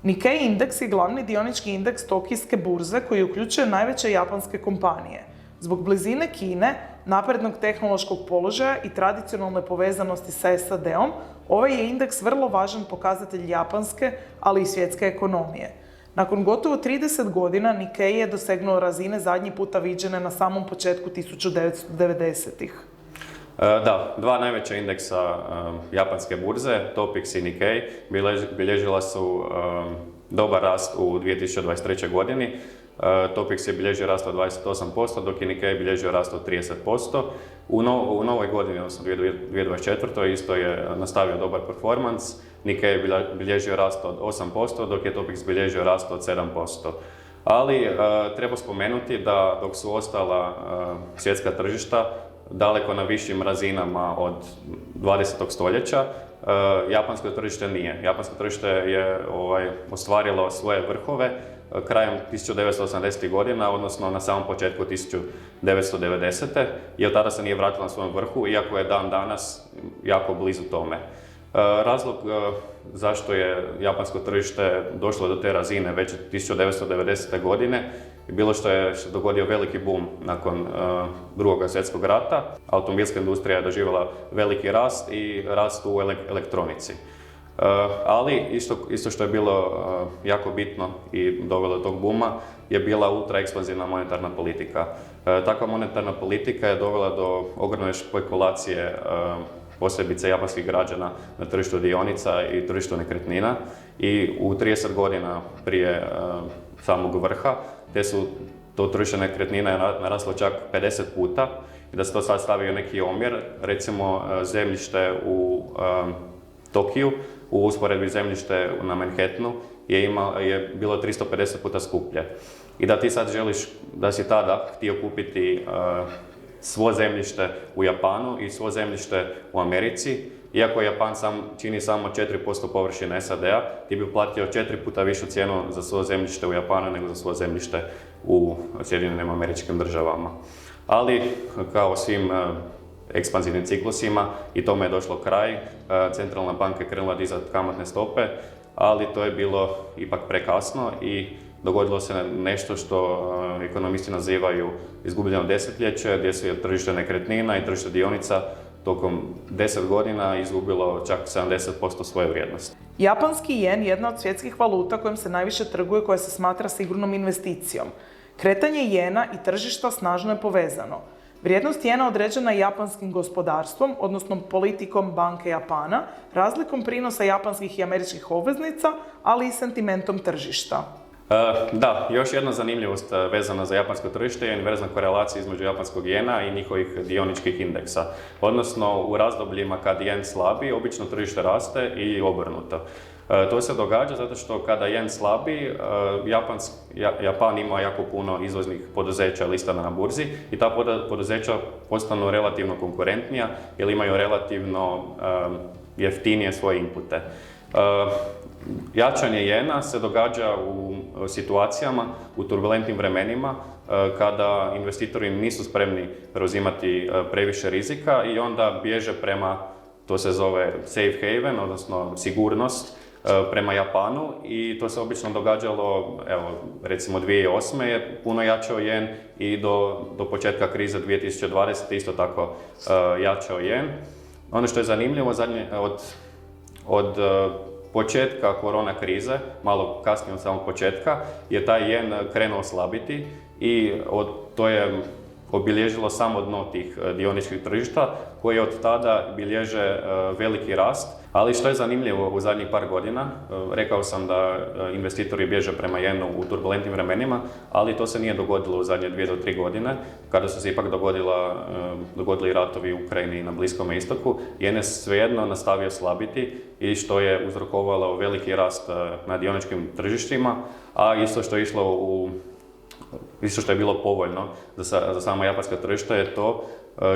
Nikkei indeks je glavni dionički indeks tokijske burze koji uključuje najveće japanske kompanije. Zbog blizine Kine, naprednog tehnološkog položaja i tradicionalne povezanosti sa SAD-om, ovaj je indeks vrlo važan pokazatelj japanske, ali i svjetske ekonomije. Nakon gotovo 30 godina Nikkei je dosegnuo razine zadnji puta viđene na samom početku 1990-ih. Da, dva najveća indeksa japanske burze, Topix i Nikkei, bilježila su dobar rast u 2023. godini. Topix je bilježio rast od 28%, dok je Nikkei bilježio rast od 30%. U novoj godini, odnosno 2024. isto je nastavio dobar performans. Nikkei je bilježio rast od 8%, dok je Topix bilježio rast od 7%. Ali treba spomenuti da dok su ostala svjetska tržišta daleko na višim razinama od 20. stoljeća, japansko tržište nije. Japansko tržište je ostvarilo svoje vrhove krajem 1980. godina, odnosno na samom početku 1990. i od tada se nije vratilo na svom vrhu, iako je dan danas jako blizu tome. Razlog zašto je japansko tržište došlo do te razine već 1990. godine je bilo što je dogodio veliki boom nakon Drugog svjetskog rata. Automobilska industrija je doživjela veliki rast i rast u elektronici. Ali isto što je bilo jako bitno i dovelo do tog booma je bila ultra ekspanzivna monetarna politika. Takva monetarna politika je dovela do ogromne špekulacije posebice japanskih građana na tržištu dionica i tržištu nekretnina i u 30 godina prije samog vrha to tržište nekretnina je naraslo čak 50 puta i da se to sad stavi u neki omjer, recimo zemljište u Tokiju u usporedbi zemljište na Manhattanu je bilo 350 puta skuplje. I da ti sad želiš, da si tada htio kupiti svo zemljište u Japanu i svo zemljište u Americi, iako Japan čini samo 4% površine SAD-a, ti bi platio 4 puta višu cijenu za svo zemljište u Japanu nego za svo zemljište u Sjedinjenim Američkim Državama. Ali, kao svim ekspanzivnim ciklusima, i tome je došlo kraj, centralna banka je krenula dizati kamatne stope, ali to je bilo ipak prekasno i dogodilo se nešto što ekonomisti nazivaju izgubljeno desetljeće, gdje se tržište nekretnina i tržište dionica tokom 10 godina izgubilo čak 70% svoje vrijednosti. Japanski jen je jedna od svjetskih valuta kojom se najviše trguje, koja se smatra sigurnom investicijom. Kretanje jena i tržišta snažno je povezano. Vrijednost jena određena je japanskim gospodarstvom, odnosno politikom Banke Japana, razlikom prinosa japanskih i američkih obveznica, ali i sentimentom tržišta. Da, još jedna zanimljivost vezana za japansko tržište je inverzna korelacija između japanskog jena i njihovih dioničkih indeksa. Odnosno, u razdobljima kad jen slabi, obično tržište raste i obrnuto. To se događa zato što kada jen slabi, Japan ima jako puno izvoznih poduzeća listana na burzi i ta poduzeća postanu relativno konkurentnija jer imaju relativno jeftinije svoje inpute. Jačanje jena se događa u situacijama, u turbulentnim vremenima, kada investitori nisu spremni preuzimati previše rizika i onda bježe prema, to se zove safe haven, odnosno sigurnost, prema Japanu i to se obično događalo, evo, recimo 2008. je puno jačao jen i do početka krize 2020. isto tako jačao jen. Ono što je zanimljivo od početka korona krize, malo kasnije od samog početka, je taj jen krenuo slabiti i to je obilježilo samo dno tih dioničkih tržišta koji od tada bilježe veliki rast. Ali što je zanimljivo u zadnjih par godina, rekao sam da investitori bježe prema jenu u turbulentnim vremenima, ali to se nije dogodilo u zadnje 2 do 3 godine, kada su se ipak dogodili ratovi u Ukrajini i na Bliskom istoku. Jen je svejedno nastavio slabiti i što je uzrokovalo veliki rast na dioničkim tržištima, a isto što je bilo povoljno za samo japansko tržište je to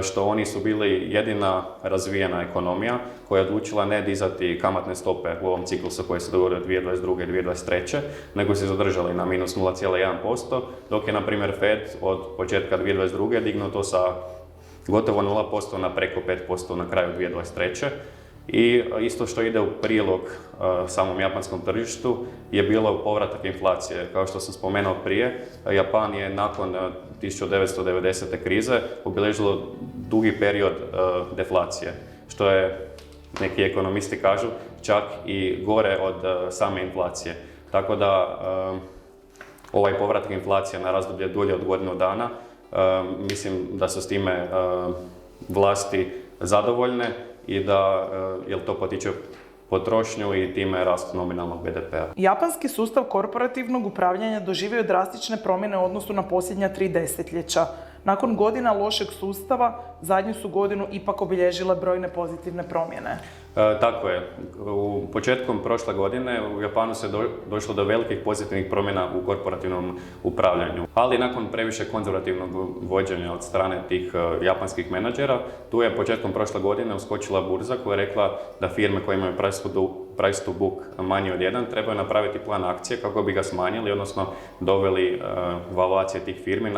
što oni su bili jedina razvijena ekonomija koja je odlučila ne dizati kamatne stope u ovom ciklusu koji se dogodio 2022. i 2023. nego se zadržali na minus 0,1%, dok je, na primjer, Fed od početka 2022. dignuo to sa gotovo 0% na preko 5% na kraju 2023. I isto što ide u prilog samom japanskom tržištu je bilo povratak inflacije. Kao što sam spomenuo prije, Japan je nakon 1990. krize obilježilo dugi period deflacije, što je, neki ekonomisti kažu, čak i gore od same inflacije. Tako da ovaj povratak inflacije na razdoblje dulje od godinu dana, mislim da su s time vlasti zadovoljne i da jer to potiče potrošnju i time rast nominalnog BDP-a. Japanski sustav korporativnog upravljanja doživio je drastične promjene u odnosu na posljednja 3 desetljeća. Nakon godina lošeg sustava, zadnju su godinu ipak obilježile brojne pozitivne promjene. Tako je. Početkom prošle godine u Japanu se došlo do velikih pozitivnih promjena u korporativnom upravljanju. Ali nakon previše konzervativnog vođenja od strane tih japanskih menadžera, tu je početkom prošle godine uskočila burza koja je rekla da firme koje imaju price to book manji od 1 trebaju napraviti plan akcije kako bi ga smanjili, odnosno doveli valuacije tih firmi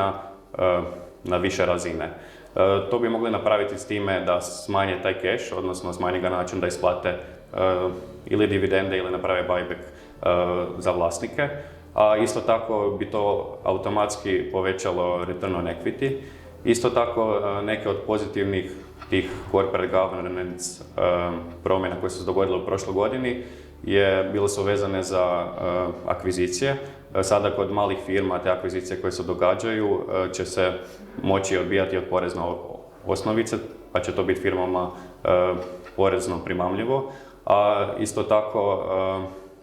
na više razine. To bi mogli napraviti s time da smanje taj cash, odnosno smanje ga na način da isplate ili dividende ili naprave buyback za vlasnike. A isto tako bi to automatski povećalo return on equity. Isto tako neke od pozitivnih tih corporate governance promjena koje su se dogodile u prošloj godini bile su vezane za akvizicije. Sada kod malih firma te akvizicije koje se događaju će se moći odbijati od porezne osnovice, pa će to biti firmama porezno primamljivo. A isto tako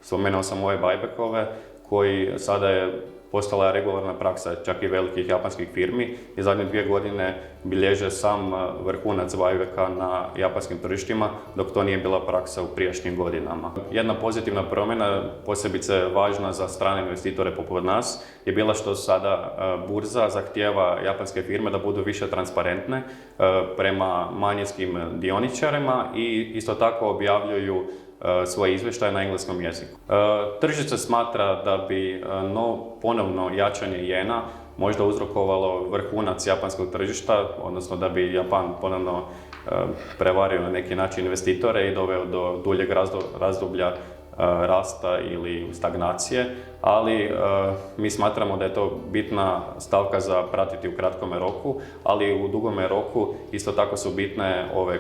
spomenuo sam ove buybackove koji sada je postala regularna praksa čak i velikih japanskih firmi i zadnje 2 godine bilježe sam vrhunac buybacka na japanskim tržištima, dok to nije bila praksa u prijašnjim godinama. Jedna pozitivna promjena, posebice važna za strane investitore poput nas, je bila što sada burza zahtijeva japanske firme da budu više transparentne prema manjinskim dioničarima i isto tako objavljuju svoje izvještaje na engleskom jeziku. Tržište smatra da bi ponovno jačanje jena možda uzrokovalo vrhunac japanskog tržišta, odnosno da bi Japan ponovno prevario na neki način investitore i doveo do duljeg razdoblja rasta ili stagnacije, ali mi smatramo da je to bitna stavka za pratiti u kratkome roku, ali u dugome roku isto tako su bitne ove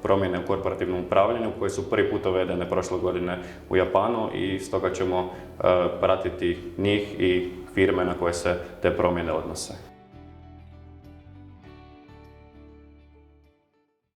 promjene u korporativnom upravljanju koje su prvi put uvedene prošle godine u Japanu i stoga ćemo pratiti njih i firme na koje se te promjene odnose.